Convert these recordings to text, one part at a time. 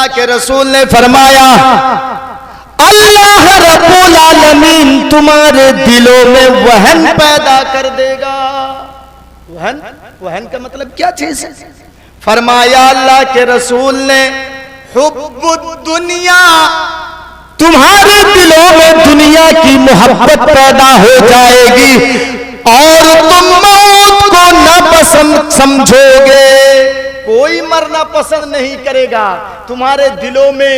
अल्लाह के रसूल ने फरमाया, अल्लाह रब्बुल आलमीन तुम्हारे दिलों में वहन पैदा कर देगा। वहन, वहन का मतलब क्या चीज है? फरमाया अल्लाह के रसूल ने, हुब्बुद दुनिया, तुम्हारे दिलों में दुनिया की मोहब्बत पैदा हो जाएगी और तुम मौत को नापसंद समझोगे। कोई मरना पसंद नहीं करेगा, तुम्हारे दिलों में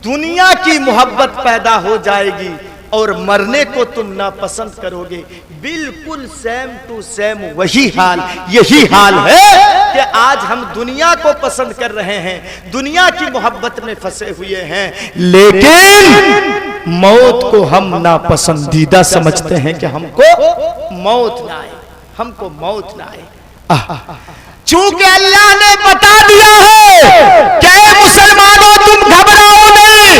दुनिया की मोहब्बत पैदा हो जाएगी और मरने को तुम नापसंद करोगे। बिल्कुल सेम टू सेम वही हाल, यही हाल है कि आज हम दुनिया को पसंद कर रहे हैं, दुनिया की मोहब्बत में फंसे हुए हैं, लेकिन मौत को हम नापसंदीदा समझते हैं कि हमको मौत ना आए, हमको मौत ना आए। चूंकि अल्लाह ने बता दिया है कि मुसलमानों तुम घबराओ नहीं,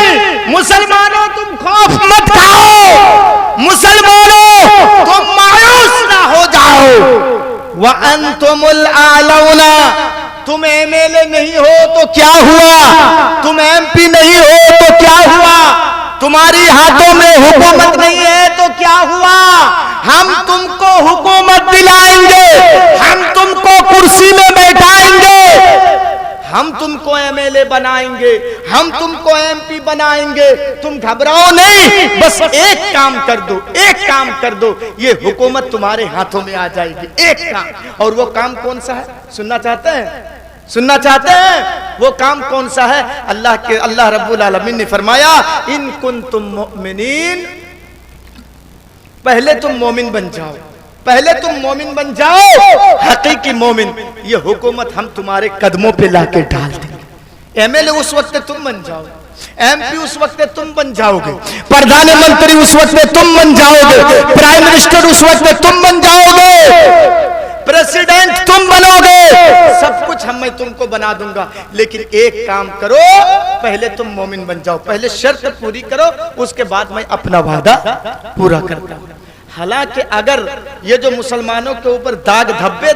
मुसलमानों तुम खौफ मत खाओ, मुसलमानों तुम मायूस ना हो जाओ। व अंतुमुल आलौना, तुम एमएलए नहीं हो तो क्या हुआ, तुम एमपी नहीं हो तो क्या हुआ, तुम्हारी हाथों में हुकूमत नहीं है तो क्या हुआ, हम तुमको हुकूमत दिलाएंगे, हम तुमको कुर्सी में बैठाएंगे, हम तुमको एमएलए बनाएंगे, हम तुमको एमपी बनाएंगे। तुम घबराओ नहीं, बस एक काम कर दो, एक काम कर दो, ये हुकूमत तुम्हारे हाथों में आ जाएगी। एक काम, और वो काम कौन सा है? सुनना चाहते हैं? सुनना चाहते हैं? वो काम कौन सा है? अल्लाह रब्बुल आलमीन ने फरमाया, इन कुंतुम मुमिनीन, पहले तुम मोमिन बन जाओ, पहले तुम मोमिन बन जाओ, हकीकी मोमिन। ये हुकूमत हम तुम्हारे कदमों पे लाके डाल देंगे। एमएलए उस वक्त तुम बन जाओ, एमपी उस वक्त तुम बन जाओगे, प्रधानमंत्री उस वक्त तुम बन जाओगे, प्राइम मिनिस्टर उस वक्त तुम बन जाओगे, प्रेसिडेंट तुम बनोगे, सब कुछ मैं तुमको बना दूंगा। लेकिन एक काम करो, पहले तुम मोमिन बन जाओ, पहले शर्त पूरी करो, उसके बाद मैं अपना वादा पूरा करता हूं। हालांकि अगर ये जो मुसलमानों के ऊपर दाग धब्बे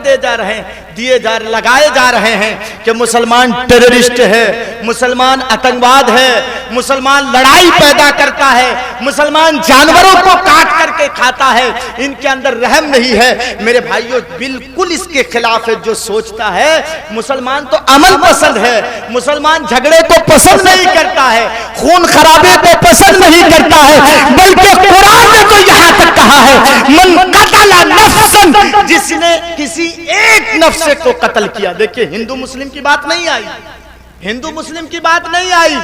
लगाए जा रहे हैं कि मुसलमान टेररिस्ट है, मुसलमान आतंकवाद है, मुसलमान लड़ाई पैदा करता है, मुसलमान जानवरों को काट करके खाता है, इनके अंदर रहम नहीं है, मेरे भाइयों बिल्कुल इसके खिलाफ है। जो सोचता है मुसलमान तो अमल पसंद है, मुसलमान झगड़े को पसंद नहीं करता है, खून खराबे को पसंद नहीं करता है, बल्कि कुरान ने तो यहां तक कहा है, मन कतला नफ्सन, जिसने किसी एक नफ्स को कत्ल किया। देखिए हिंदू मुस्लिम की बात नहीं आई, हिंदू मुस्लिम की बात नहीं आई,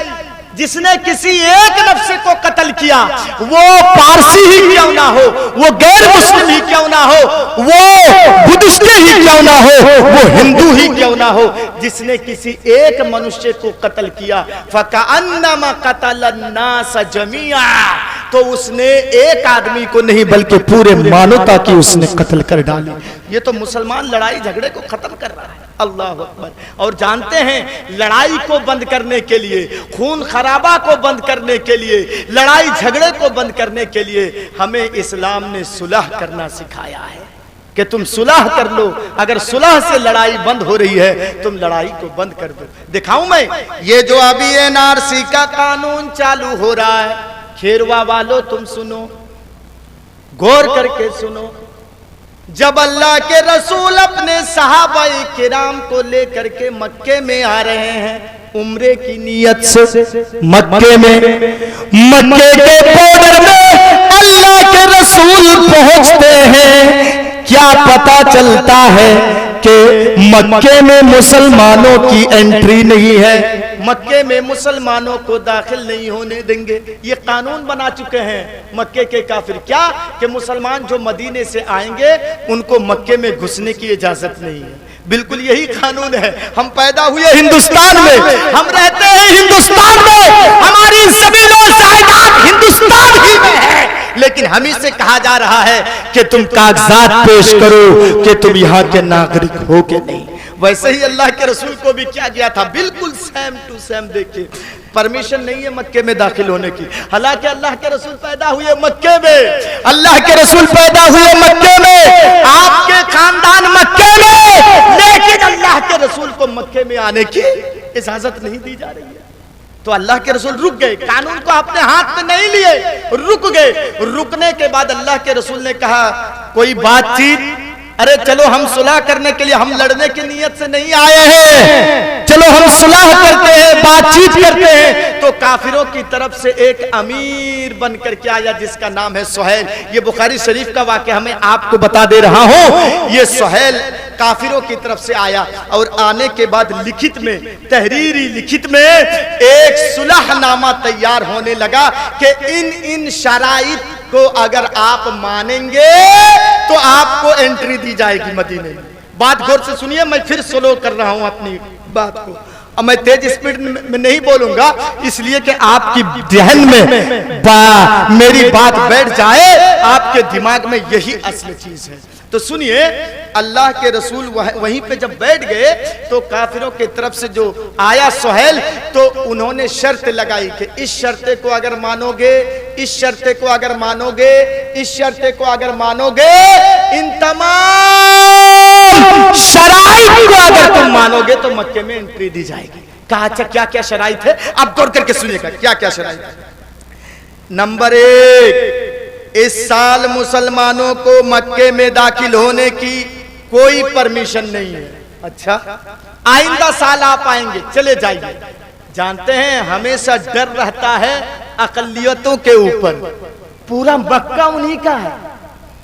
जिसने किसी एक नफ्स को कत्ल किया, वो पारसी ही क्यों ना हो, वो गैर मुस्लिम ही क्यों ना हो, वो बुद्धिस्ट ही क्यों ना हो, वो हिंदू ही क्यों ना हो, जिसने किसी एक मनुष्य को कत्ल किया, फकअन्नमा क़तलन्नास जमीआ, तो उसने एक आदमी को नहीं बल्कि पूरे मानवता की उसने कत्ल कर डाली। ये तो मुसलमान लड़ाई झगड़े को खत्म कर रहा है। अल्लाह अकबर। और जानते हैं लड़ाई को बंद करने के लिए, खून खराबा को बंद करने के लिए, लड़ाई झगड़े को बंद करने के लिए हमें इस्लाम ने सुलह करना सिखाया है कि तुम सुलह कर लो। अगर सुलह से लड़ाई बंद हो रही है, तुम लड़ाई को बंद कर दो। दिखाऊं मैं, ये जो अभी एनआरसी का कानून चालू हो रहा है, खेरवा वालों तुम सुनो, गौर करके सुनो। जब अल्लाह के रसूल अपने सहाबाए किराम को लेकर के मक्के में आ रहे हैं उम्रे की नियत से, मक्के के बॉर्डर में अल्लाह के रसूल पहुंचते हैं, क्या पता चलता है कि मक्के में मुसलमानों की एंट्री नहीं है, मक्के में मुसलमानों को दाखिल नहीं होने देंगे। ये कानून बना चुके हैं मक्के के काफिर, क्या कि मुसलमान जो मदीने से आएंगे उनको मक्के में घुसने की इजाजत नहीं है। बिल्कुल यही कानून है। हम पैदा हुए हिंदुस्तान में, हम रहते हैं हिंदुस्तान में, हमारी जमीन और जायदाद हिंदुस्तान ही में है, लेकिन हम ही से कहा जा रहा है कि तुम कागजात पेश करो कि तुम यहाँ के नागरिक हो के नहीं। वैसे ही अल्लाह के रसूल को भी क्या गया था, बिल्कुल सेम टू सेम। देखिए परमिशन नहीं है मक्के में दाखिल होने की, हालांकि अल्लाह के रसूल पैदा हुए मक्के में, अल्लाह के रसूल पैदा हुए मक्के में, आपके खानदान मक्के में, लेकिन अल्लाह के रसूल को मक्के में आने की इजाजत नहीं दी जा रही है। तो अल्लाह के रसूल रुक गए, कानून को अपने हाथ में नहीं लिए, रुक गए। रुकने के बाद अल्लाह के रसूल ने कहा कोई बातचीत, अरे चलो हम सुलह करने के लिए, हम लड़ने की नीयत से नहीं आए हैं, चलो हम सुलह करते हैं, बातचीत करते हैं। तो काफिरों की तरफ से एक अमीर बन करके आया जिसका नाम है सुहैल। ये बुखारी शरीफ का वाक़या मैं आपको बता दे रहा हूं। ये सुहैल काफिरों की तरफ से आया और आने के बाद लिखित में, तहरीरी लिखित में एक सुलहनामा तैयार होने लगा कि इन शराइत को अगर आप मानेंगे तो आपको एंट्री दी जाएगी मदीने में। बात गौर से सुनिए, मैं फिर स्लो कर रहा हूं अपनी बात को, और मैं तेज स्पीड में नहीं बोलूंगा इसलिए कि आपकी जहन में मेरी बात बैठ जाए, आपके दिमाग में यही असली चीज है। तो सुनिए, अल्लाह के रसूल वहीं पे जब बैठ गए तो काफिरों की तरफ से जो आया सुहैल, तो उन्होंने शर्त लगाई कि इस शर्ते को अगर मानोगे, इस शर्ते को अगर मानोगे, इस शर्ते को अगर मानोगे, इन तमाम शराइत को अगर तुम मानोगे तो मक्के में एंट्री दी जाएगी। कहा अच्छा क्या क्या शराइत है, आप गौर करके सुनिएगा क्या क्या शराइत है। नंबर 1, इस साल मुसलमानों को मक्के में दाखिल होने की कोई परमिशन नहीं है। अच्छा, आइंदा साल आप आएंगे, चले जाइए। जानते हैं हमेशा डर रहता है अकलियतों के ऊपर। पूरा मक्का उन्हीं का है,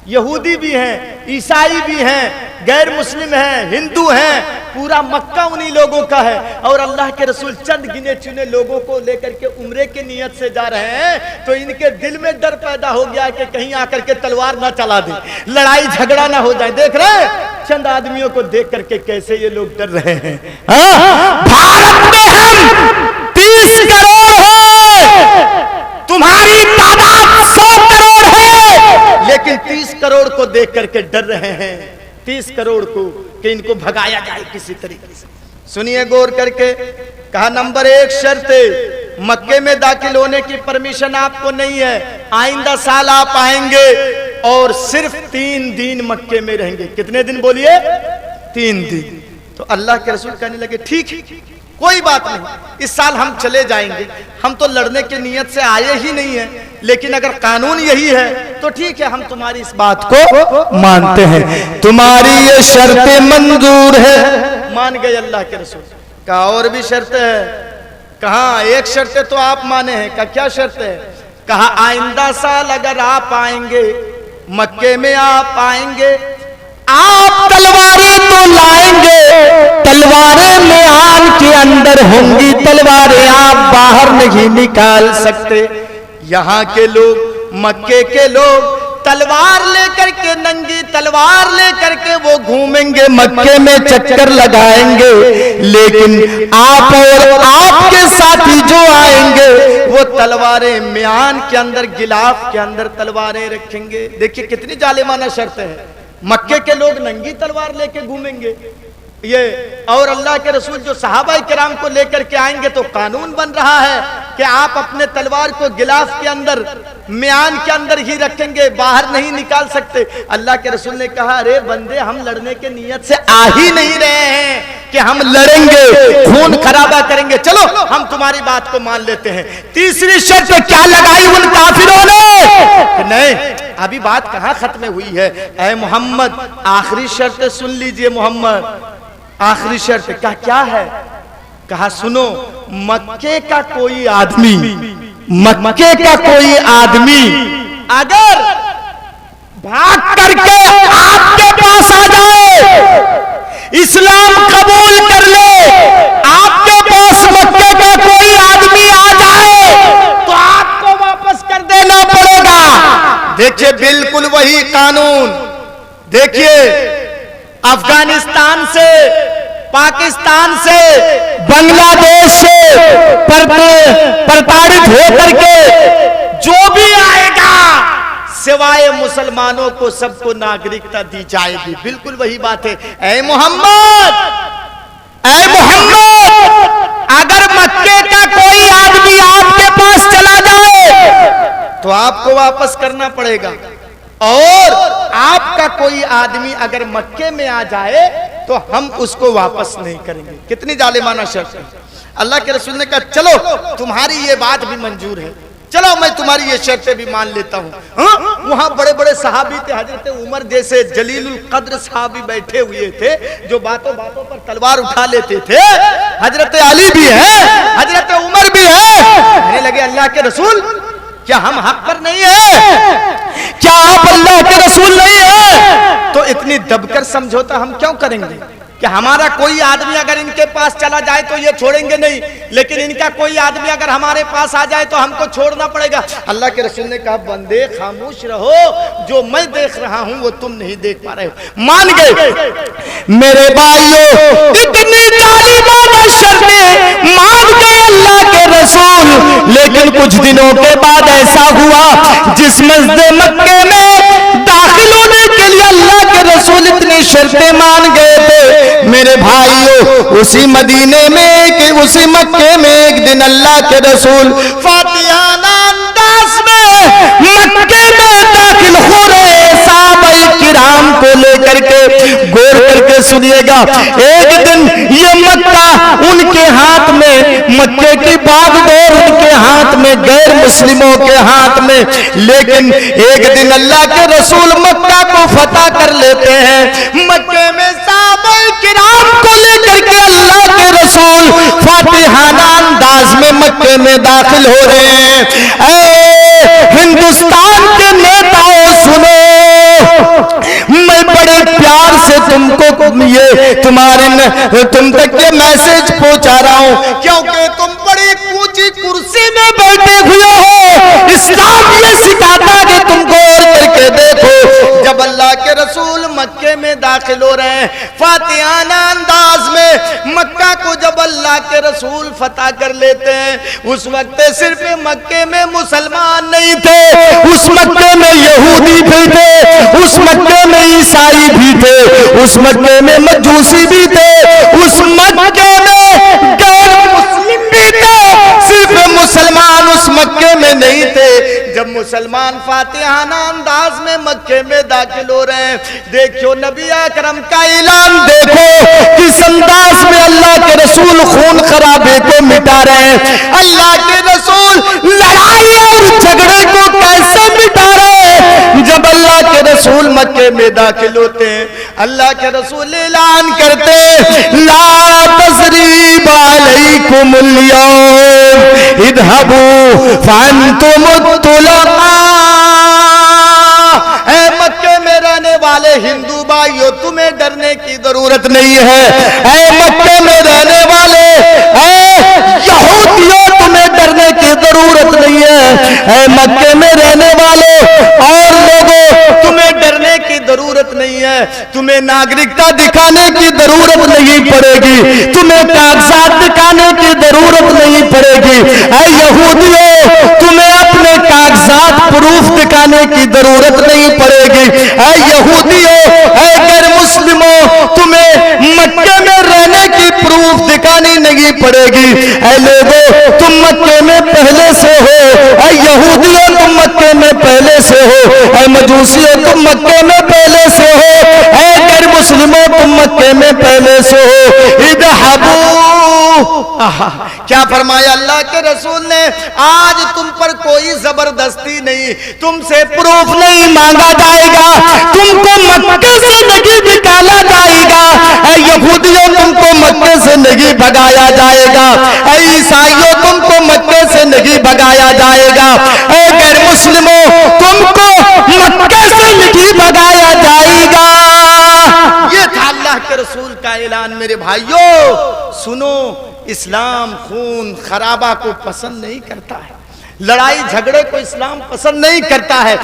यहूदी भी हैं, ईसाई भी हैं, गैर मुस्लिम हैं, हिंदू हैं, पूरा मक्का उन्हीं लोगों का है। और अल्लाह के रसूल चंद गिने चुने लोगों को लेकर के उम्रे की नियत से जा रहे हैं, तो इनके दिल में डर पैदा हो गया कि कहीं आकर के तलवार ना चला दे, लड़ाई झगड़ा ना हो जाए। देख रहे हैं चंद आदमियों को देख करके कैसे ये लोग डर रहे हैं। भारत में हम 30 करोड़ है, तुम्हारी तादाद 100 करोड़ है, लेकिन 30 करोड़ को देख करके डर रहे हैं, 30 करोड़ को कि इनको भगाया जाए किसी तरीके से। सुनिए गौर करके, कहा नंबर 1 शर्त, मक्के में दाखिल होने की परमिशन आपको नहीं है। आइंदा साल आप आएंगे और सिर्फ 3 दिन मक्के में रहेंगे। कितने दिन बोलिए? 3 दिन। तो अल्लाह के रसूल कहने लगे ठीक है, कोई बात नहीं, इस साल हम चले जाएंगे, हम तो लड़ने की नीयत से आए ही नहीं है, लेकिन अगर कानून यही है तो ठीक है, हम तुम्हारी इस बात को मानते हैं, तुम्हारी ये शर्तें मंजूर है। मान गए अल्लाह के रसूल। कहा और भी शर्त है। कहा एक शर्त तो आप माने हैं। कहा क्या शर्त है? कहा आइंदा साल अगर आप आएंगे, मक्के में आप आएंगे, आप तलवारें तो लाएंगे, तलवारें म्यान के अंदर होंगी, तलवारें आप बाहर नहीं निकाल सकते। यहाँ के लोग, मक्के के लोग तलवार लेकर के, नंगी तलवार लेकर के वो घूमेंगे, मक्के में चक्कर लगाएंगे, लेकिन आप और आपके साथी जो आएंगे वो तलवारें म्यान के अंदर, गिलाफ के अंदर तलवारें रखेंगे। देखिए कितनी जालिमाना शर्त है। मक्के के लोग नंगी तलवार लेके घूमेंगे ये, और अल्लाह के रसूल जो सहाबा किराम को लेकर के आएंगे तो कानून बन रहा है कि आप अपने तलवार को गिलाफ के अंदर, म्यान के अंदर ही रखेंगे, बाहर नहीं निकाल सकते। अल्लाह के रसूल ने कहा अरे बंदे, हम लड़ने के नियत से आ ही नहीं रहे हैं कि हम लड़ेंगे, खून खराबा करेंगे, चलो हम तुम्हारी बात को मान लेते हैं। तीसरी शर्त क्या लगाई उन काफिरों ने? नहीं, अभी बात कहां खत्म हुई है। ऐ मोहम्मद, आखिरी शर्त सुन लीजिए मोहम्मद, आखिरी शर्त। कहा क्या है? कहा सुनो, मक्के का कोई आदमी, मक्के का कोई आदमी अगर भाग करके आपके पास आ जाए, इस्लाम कबूल कर ले, आपके पास मक्के का कोई आदमी आ जाए तो आपको वापस कर देना पड़ेगा। देखिए बिल्कुल वही कानून। देखिए अफगानिस्तान से, पाकिस्तान से, बांग्लादेश से प्रताड़ित होकर के जो भी आएगा, सिवाय मुसलमानों को सबको नागरिकता दी जाएगी। बिल्कुल वही बात है। ऐ मोहम्मद, ऐ मोहम्मद, अगर मक्के का कोई आदमी आपके पास चला जाए तो आपको वापस करना पड़ेगा, और आपका कोई आदमी अगर मक्के में आ जाए तो हम उसको वापस नहीं करेंगे। कितनी जालिमाना शर्त है। अल्लाह के रसूल ने कहा चलो तुम्हारी ये बात भी मंजूर है, चलो मैं तुम्हारी ये शर्तें भी मान लेता हूँ। वहां बड़े बड़े सहाबी थे, हजरत उमर जैसे जलीलुल कद्र सहाबी बैठे हुए थे जो बातों बातों पर तलवार उठा लेते थे। हजरत अली भी है, हजरत उमर भी है। कहने लगे अल्लाह के रसूल क्या हम हक पर नहीं है? क्या आप अल्लाह के रसूल नहीं है? तो इतनी दबकर समझौता हम क्यों करेंगे कि हमारा कोई आदमी अगर इनके पास चला जाए तो ये छोड़ेंगे नहीं, लेकिन इनका कोई आदमी अगर हमारे पास आ जाए तो हमको छोड़ना पड़ेगा। अल्लाह के रसूल ने कहा बंदे खामोश रहो, जो मैं देख रहा हूं वो तुम नहीं देख पा रहे हो। मान गए मेरे भाइयों, इतनी जालिमाना शर्तें मान गए अल्लाह के रसूल। लेकिन कुछ दिनों के बाद ऐसा हुआ जिस मस्जिद मक्के में दाखिल होने के लिए अल्लाह के रसूल इतनी शर्तें मान गए थे मेरे भाइयों, उसी मदीने में कि उसी मक्के में एक दिन अल्लाह के रसूल फातिहाना अंदाज में मक्के में दाखिल हो रहे साहबाए किराम को लेकर के। गौर करके सुनिएगा, एक दिन ये मक्का उनके हाथ में, मक्के की बागडोर उनके हाथ में, गैर मुस्लिमों के हाथ में। लेकिन एक दिन अल्लाह के रसूल मक्का को फतह कर लेते हैं। मक्के में साहबाए किराम को लेकर के अल्लाह के रसूल फातिहाना अंदाज में मक्के में दाखिल हो रहे हैं। हिंदुस्तान के नेताओं सुनो, मैं बड़े प्यार से तुमको ये तुम तक ये मैसेज पहुंचा रहा हूं, क्योंकि तुम बड़ी ऊंची कुर्सी में बैठे हुए हो। इस्लाम ये सिखाता है कि तुम गौर करके देखो। जब अल्लाह के रसूल मक्के में दाखिल हो रहे हैं फातिहाना अंदाज में, मक्का को जब अल्लाह के रसूल फतह कर लेते हैं, उस वक्त सिर्फ मक्के में मुसलमान नहीं थे, उस मक्के में यहूदी भी थे, उस मक्के में ईसाई भी थे, उस मक्के में मजूसी भी थे, उस मक्के में गैर मुस्लिम भी थे। सिर्फ मुसलमान उस मक्के में नहीं थे। जब मुसलमान फातिहाना अंदाज में मक्के में दाखिल हो रहे हैं, देखो नबी अकरम का ऐलान देखो किस अंदाज में अल्लाह के रसूल खून खराबे को मिटा रहे हैं। अल्लाह के रसूल लड़ाई और झगड़े को कैसे मिटा रहे हैं? जब अल्लाह के रसूल मक्के में दाखिल होते हैं, अल्लाह के रसूल ऐलान करते हैं ला तसरीब अलैकुमुल यौम इधहबू फअंतुमुत तुलका। ऐ मक्के में रहने वाले हिंदू भाइयों, तुम्हें डरने की जरूरत नहीं है। ऐ मक्के में रहने वाले यहूदियों, तुम्हें डरने की जरूरत नहीं है। ऐ मक्के में रहने वाले और लोगों, तुम्हें डरने की जरूरत नहीं है। तुम्हें नागरिकता दिखाने की जरूरत नहीं पड़ेगी, तुम्हें कागजात दिखाने की जरूरत नहीं पड़ेगी। ऐ यहूदियों, तुम्हें अपने कागजात प्रूफ दिखाने की जरूरत नहीं पड़ेगी। ऐ यहूदियों, ऐ गैर मुस्लिमों, तुम्हें मक्के में रहने की प्रूफ दिखानी नहीं पड़ेगी। ऐ लोगों, तुम मक्के में पहले से हो। ऐ यहूदियों, तुम मक्के में पहले से हो। ऐ मजूसियों, तुम मक्के में पहले से हो। ऐ गैर मुस्लिमों, तुम मक्के में पहले से हो। इधहबू, क्या फरमाया अल्लाह के रसूल ने? आज तुम पर कोई जबरदस्ती नहीं, तुमसे प्रूफ नहीं मांगा जाएगा, तुमको मक्के से नहीं निकाला जाएगा। ऐ यहूदियों, तुमको मक्के से नहीं भगाया जाएगा। ऐ ईसाइयों, तुमको मक्के से नहीं भगाया जाएगा। ऐ गैर मुस्लिमों, तुमको मक्के से नहीं भगाया जाएगा। ये था अल्लाह के रसूल का ऐलान। मेरे भाइयों सुनो, इस्लाम खून खराबा को पसंद नहीं करता है, लड़ाई झगड़े को इस्लाम पसंद नहीं करता है।